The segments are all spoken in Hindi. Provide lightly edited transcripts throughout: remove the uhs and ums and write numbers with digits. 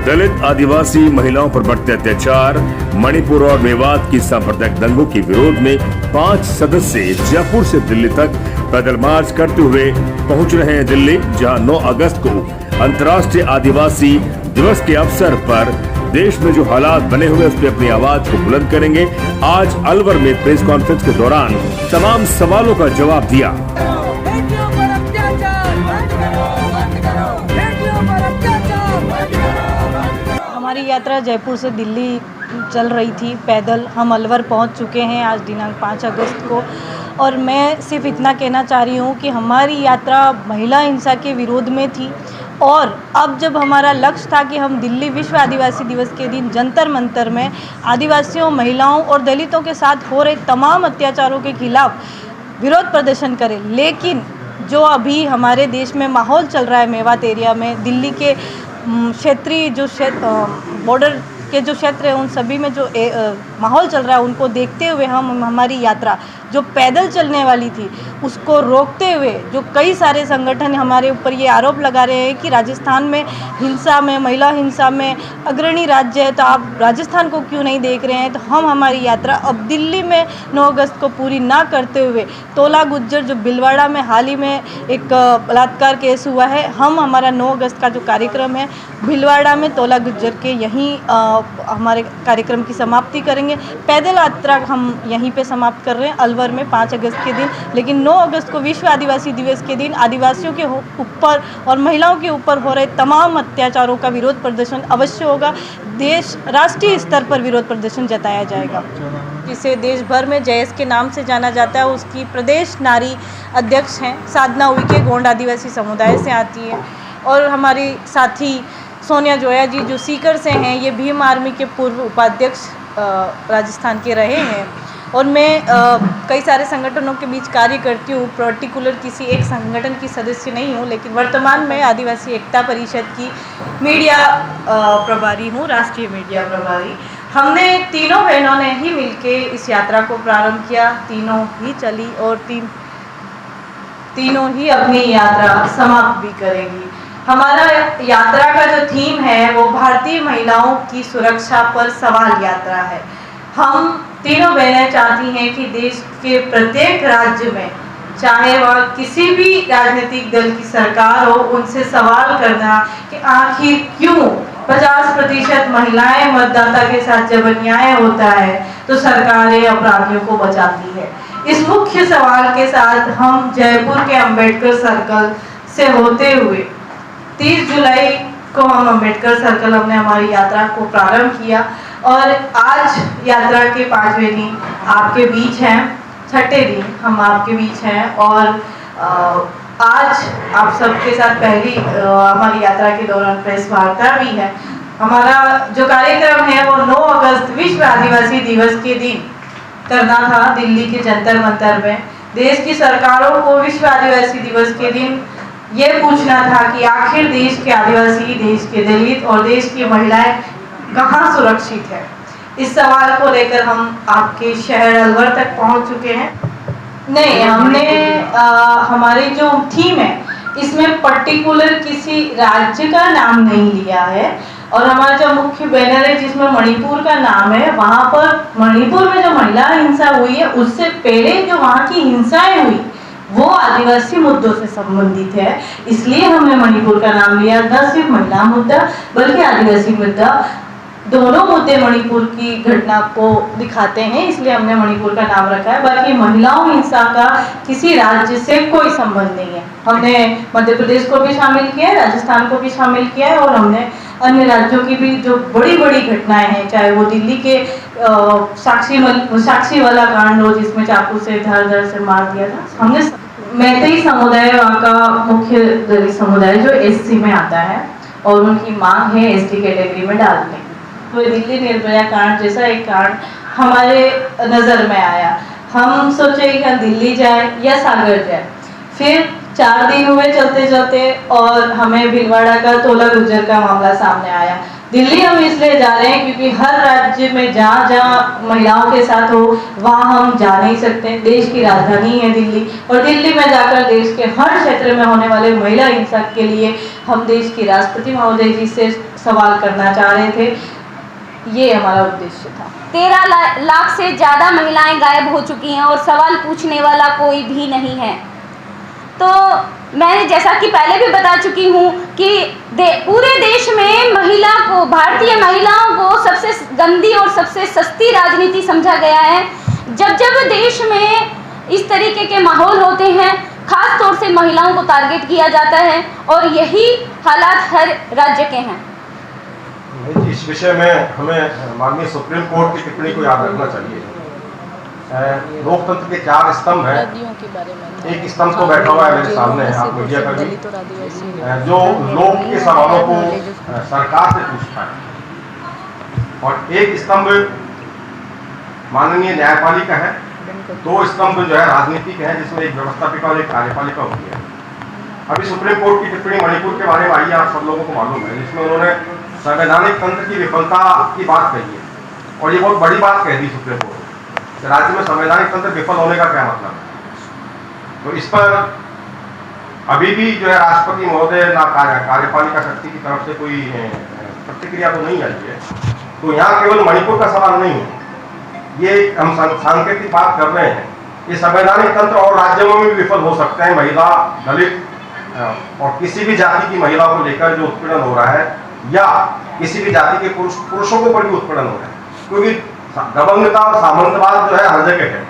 दलित आदिवासी महिलाओं पर बढ़ते अत्याचार, मणिपुर और मेवात की सांप्रदायिक दंगों के विरोध में 5 सदस्य जयपुर से दिल्ली तक पैदल मार्च करते हुए पहुंच रहे हैं दिल्ली, जहां 9 अगस्त को अंतर्राष्ट्रीय आदिवासी दिवस के अवसर पर देश में जो हालात बने हुए उस पर अपनी आवाज को बुलंद करेंगे। आज अलवर में प्रेस कॉन्फ्रेंस के दौरान तमाम सवालों का जवाब दिया। हमारी यात्रा जयपुर से दिल्ली चल रही थी पैदल। हम अलवर पहुंच चुके हैं आज दिनांक 5 अगस्त को, और मैं सिर्फ इतना कहना चाह रही हूं कि हमारी यात्रा महिला हिंसा के विरोध में थी। और अब जब हमारा लक्ष्य था कि हम दिल्ली विश्व आदिवासी दिवस के दिन जंतर मंतर में आदिवासियों, महिलाओं और दलितों के साथ हो रहे तमाम अत्याचारों के खिलाफ विरोध प्रदर्शन करें, लेकिन जो अभी हमारे देश में माहौल चल रहा है मेवात एरिया में, दिल्ली के क्षेत्रीय जो बॉर्डर के जो क्षेत्र है उन सभी में जो माहौल चल रहा है, उनको देखते हुए हम हमारी यात्रा जो पैदल चलने वाली थी उसको रोकते हुए, जो कई सारे संगठन हमारे ऊपर ये आरोप लगा रहे हैं कि राजस्थान में हिंसा में, महिला हिंसा में अग्रणी राज्य है, तो आप राजस्थान को क्यों नहीं देख रहे हैं। तो हम हमारी यात्रा अब दिल्ली में 9 अगस्त को पूरी ना करते हुए तोला गुज्जर जो भिलवाड़ा में हाल ही में एक बलात्कार केस हुआ है, हम हमारा 9 अगस्त का जो कार्यक्रम है भिलवाड़ा में तोला गुज्जर के यहीं हमारे कार्यक्रम की समाप्ति करेंगे। पैदल यात्रा हम यहीं पे समाप्त कर रहे हैं अलवर में 5 अगस्त के दिन, लेकिन 9 अगस्त को विश्व आदिवासी दिवस के दिन आदिवासियों के ऊपर और महिलाओं के ऊपर हो रहे तमाम अत्याचारों का विरोध प्रदर्शन अवश्य होगा। देश राष्ट्रीय स्तर पर विरोध प्रदर्शन जताया जाएगा। जिसे देश भर में जयस के नाम से जाना जाता है, उसकी प्रदेश नारी अध्यक्ष हैं साधना उइके, गोंड आदिवासी समुदाय से आती है। और हमारी साथी सोनिया जोया जी जो सीकर से हैं, ये भीम आर्मी के पूर्व उपाध्यक्ष राजस्थान के रहे हैं। और मैं कई सारे संगठनों के बीच कार्य करती हूँ, पर्टिकुलर किसी एक संगठन की सदस्य नहीं हूँ, लेकिन वर्तमान में आदिवासी एकता परिषद की मीडिया प्रभारी हूँ, राष्ट्रीय मीडिया प्रभारी। हमने तीनों बहनों ने ही मिलके इस यात्रा को प्रारंभ किया, तीनों ही चली और तीनों ही अपनी यात्रा समाप्त भी करेंगी। हमारा यात्रा का जो थीम है वो भारतीय महिलाओं की सुरक्षा पर सवाल यात्रा है। हम तीनों बहनें चाहती हैं कि देश के प्रत्येक राज्य में, चाहे वह किसी भी राजनीतिक दल की सरकार हो, उनसे सवाल करना कि आखिर क्यों 50% महिलाएं मतदाता के साथ जब अन्याय होता है तो सरकारें अपराधियों को बचाती है। इस मुख्य सवाल के साथ हम जयपुर के अंबेडकर सर्कल से होते हुए 30 जुलाई को हम अंबेडकर सर्कल हमने हमारी यात्रा को प्रारंभ किया, और आज यात्रा के 5वें दिन आपके बीच हैं, 6ठे दिन हम आपके बीच हैं। और आज आप सबके साथ पहली हमारी यात्रा के दौरान प्रेस वार्ता भी है। हमारा जो कार्यक्रम है वो 9 अगस्त विश्व आदिवासी दिवस के दिन करना था दिल्ली के जंतर मंतर में। देश की सरकारों को विश्व आदिवासी दिवस के दिन ये पूछना था कि आखिर देश के आदिवासी, देश के दलित और देश की महिलाएं कहाँ सुरक्षित है। इस सवाल को लेकर हम आपके शहर अलवर तक पहुंच चुके हैं। नहीं, हमने हमारी जो थीम है इसमें पर्टिकुलर किसी राज्य का नाम नहीं लिया है, और हमारा जो मुख्य बैनर है जिसमें मणिपुर का नाम है, वहाँ पर मणिपुर में जो महिला हिंसा हुई है उससे पहले जो वहाँ की हिंसाएं हुई वो आदिवासी मुद्दों से संबंधित है, इसलिए हमने मणिपुर का नाम लिया। न सिर्फ महिला मुद्दा बल्कि आदिवासी मुद्दा, दोनों मुद्दे मणिपुर की घटना को दिखाते हैं, इसलिए हमने मणिपुर का नाम रखा है। बाकी महिलाओं हिंसा का किसी राज्य से कोई संबंध नहीं है। हमने मध्य प्रदेश को भी शामिल किया है, राजस्थान को भी शामिल किया है, और हमने अन्य राज्यों की भी जो बड़ी बड़ी घटनाएं हैं, चाहे वो दिल्ली के साक्षी वाला कांड हो जिसमें चाकू से धड़ से मार दिया था, हमने मैतेई समुदाय, वहाँ का मुख्य दलित समुदाय जो एससी में आता है, और उनकी मांग है एसटी कैटेगरी में डालने। तो दिल्ली निर्भया कांड जैसा एक कांड हमारे नज़र में आया। हम सोचे कि हम दिल्ली जाए या सागर जाए। फिर 4 दिन हुए चलते चलते और हमें भिलवाड़ा का तोला गुज्जर का मामला सामने आया। दिल्ली हम इसलिए जा रहे हैं क्योंकि हर राज्य में जहाँ जहाँ महिलाओं के साथ हो वहाँ हम जा नहीं सकते। देश की राजधानी है दिल्ली, और दिल्ली में जाकर देश के हर क्षेत्र में होने वाले महिला हिंसा के लिए हम देश की राष्ट्रपति महोदय जी से सवाल करना चाह रहे थे, ये हमारा उद्देश्य था। 13 लाख से ज़्यादा महिलाएं गायब हो चुकी हैं और सवाल पूछने वाला कोई भी नहीं है। तो मैं जैसा कि पहले भी बता चुकी हूँ कि पूरे देश में महिला को, भारतीय महिलाओं को सबसे गंदी और सबसे सस्ती राजनीति समझा गया है। जब जब देश में इस तरीके के माहौल होते हैं, खास तौर से महिलाओं को टारगेट किया जाता है और यही हालात हर राज्य के हैं। इस विषय में हमें माननीय सुप्रीम कोर्ट की टिप्पणी को याद रखना चाहिए। लोकतंत्र के 4 स्तंभ हैं। एक स्तंभ तो बैठा हुआ है मेरे सामने, आप मीडिया पर भी, जो लोक के सवालों को सरकार से पूछता है, और एक स्तंभ माननीय न्यायपालिका है, 2 स्तंभ जो है राजनीतिक है, जिसमें एक व्यवस्थापिका और एक कार्यपालिका होती है। अभी सुप्रीम कोर्ट की टिप्पणी मणिपुर के बारे में आई है, आप सब लोगों को मालूम है, जिसमें उन्होंने संवैधानिक तंत्र की विफलता की बात कही है, और ये बहुत बड़ी बात कह दी सुप्रीम कोर्ट। राज्य में संवैधानिक तंत्र विफल होने का क्या मतलब है? तो इस पर अभी भी जो है राष्ट्रपति महोदय ना कार्यपालिका शक्ति की तरफ से कोई प्रतिक्रिया तो नहीं आई है। तो यहाँ केवल मणिपुर का सवाल नहीं है, ये हम सांकेतिक बात कर रहे हैं। ये संवैधानिक तंत्र और राज्यों में भी विफल हो सकते हैं। महिला, दलित और किसी भी जाति की महिला को लेकर जो उत्पीड़न हो रहा है, या किसी भी जाति के पुरुषों को पर भी उत्पीड़न हो रहा है, क्योंकि दबंगता और सामंतवाद जो है हर जगह है।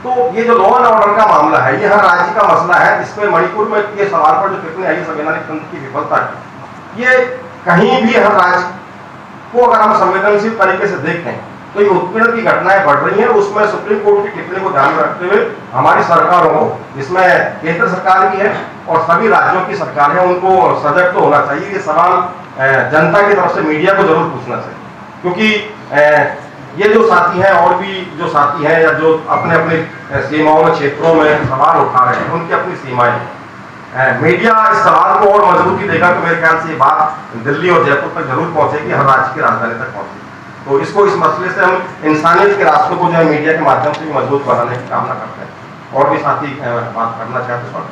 तो ये जो लॉ एंड ऑर्डर का मामला है, ये हर राज्य का मसला है, जिसमें मणिपुर में ये सवाल पर जो टिप्पणी आई संवैधानिक तंत्र की विफलता की, ये कहीं भी हर राज्य को अगर हम संवेदनशील तरीके से देखें तो ये उत्पीड़न की घटनाएं बढ़ रही हैं। उसमें सुप्रीम कोर्ट की टिप्पणी को ध्यान में रखते हुए हमारी सरकारों को, जिसमें केंद्र सरकार भी है और सभी राज्यों की सरकार है, उनको सजग तो होना चाहिए। ये सवाल जनता की तरफ से मीडिया को जरूर पूछना चाहिए, क्योंकि ये जो साथी हैं और भी जो साथी हैं या जो अपने अपने सीमाओं में क्षेत्रों में सवाल उठा रहे हैं, उनकी अपनी सीमाएं हैं। मीडिया इस सवाल को और मजबूती देगा तो मेरे ख्याल से ये बात दिल्ली और जयपुर तक जरूर पहुंचेगी, हर राज्य की राजधानी तक पहुंचेगी। तो इसको, इस मसले से हम इंसानियत के रास्तों को जो है मीडिया के माध्यम से भी मजबूत बनाने की कामना करते हैं। और भी साथी बात करना चाहते हैं।